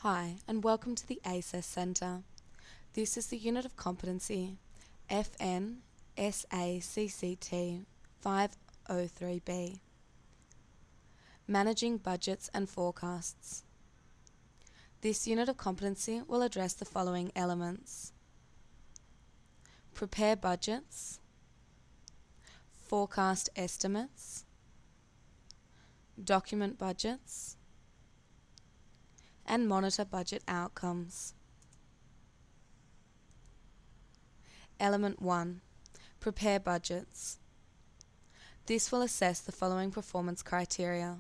Hi, and welcome to the ACES Centre. This is the Unit of Competency FN SACCT 503B. Managing Budgets and Forecasts. This Unit of Competency will address the following elements: prepare budgets, forecast estimates, document budgets, and monitor budget outcomes. Element 1. Prepare budgets. This will assess the following performance criteria.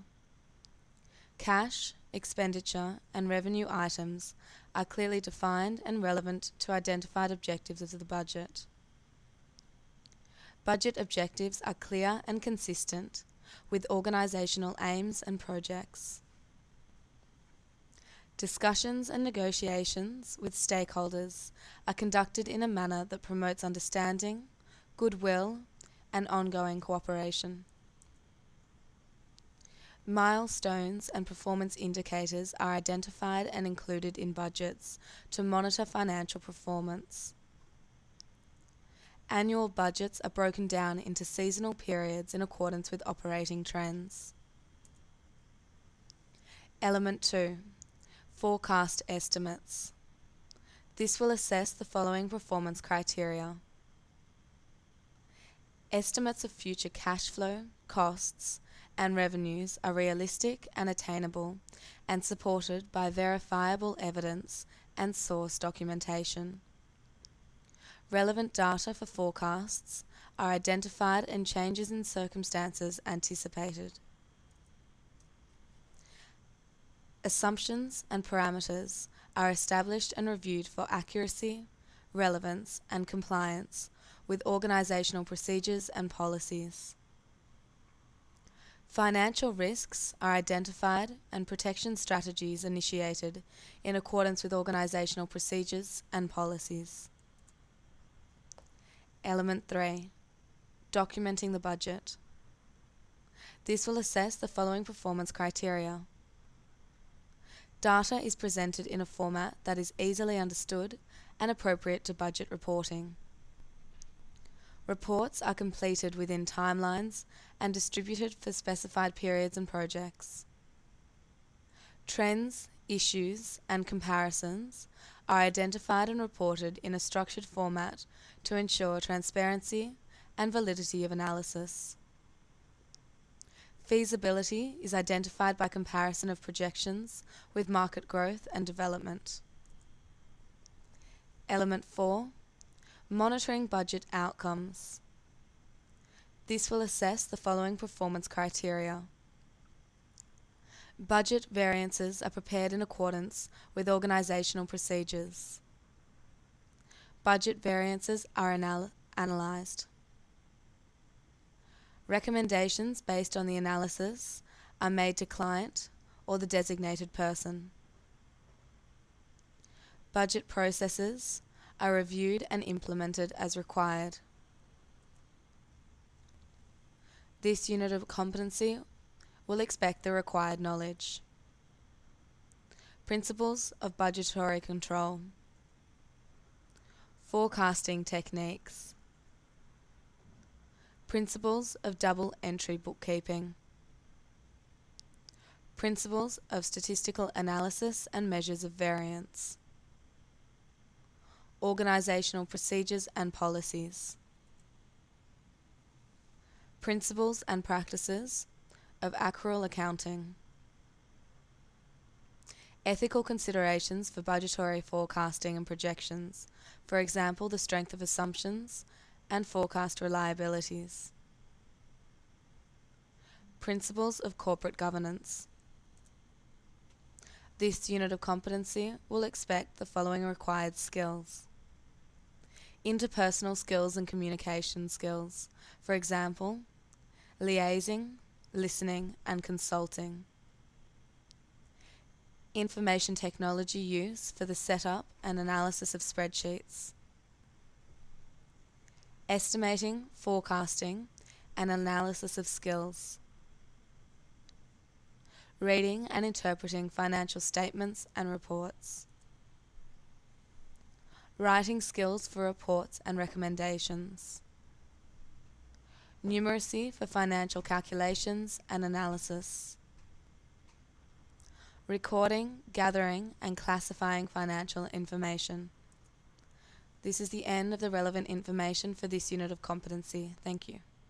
Cash, expenditure, and revenue items are clearly defined and relevant to identified objectives of the budget. Budget objectives are clear and consistent with organisational aims and projects. Discussions and negotiations with stakeholders are conducted in a manner that promotes understanding, goodwill, and ongoing cooperation. Milestones and performance indicators are identified and included in budgets to monitor financial performance. Annual budgets are broken down into seasonal periods in accordance with operating trends. Element 2. Forecast estimates. This will assess the following performance criteria. Estimates of future cash flow, costs, and revenues are realistic and attainable and supported by verifiable evidence and source documentation. Relevant data for forecasts are identified and changes in circumstances anticipated. Assumptions and parameters are established and reviewed for accuracy, relevance, and compliance with organisational procedures and policies. Financial risks are identified and protection strategies initiated in accordance with organisational procedures and policies. Element 3. Documenting the budget. This will assess the following performance criteria. Data is presented in a format that is easily understood and appropriate to budget reporting. Reports are completed within timelines and distributed for specified periods and projects. Trends, issues, and comparisons are identified and reported in a structured format to ensure transparency and validity of analysis. Feasibility is identified by comparison of projections with market growth and development. Element 4. Monitoring budget outcomes. This will assess the following performance criteria. Budget variances are prepared in accordance with organisational procedures. Budget variances are analysed. Recommendations based on the analysis are made to client or the designated person. Budget processes are reviewed and implemented as required. This unit of competency will expect the required knowledge. Principles of budgetary control. Forecasting techniques. Principles of double entry bookkeeping. Principles of statistical analysis and measures of variance. Organisational procedures and policies. Principles and practices of accrual accounting. Ethical considerations for budgetary forecasting and projections, for example, the strength of assumptions and forecast reliabilities. Principles of corporate governance. This unit of competency will expect the following required skills. Interpersonal skills and communication skills, for example, liaising, listening, and consulting. Information technology use for the setup and analysis of spreadsheets. Estimating, forecasting, and analysis of skills. reading and interpreting financial statements and reports, writing skills for reports and recommendations, numeracy for financial calculations and analysis, recording, gathering and classifying financial information. This is the end of the relevant information for this unit of competency. Thank you.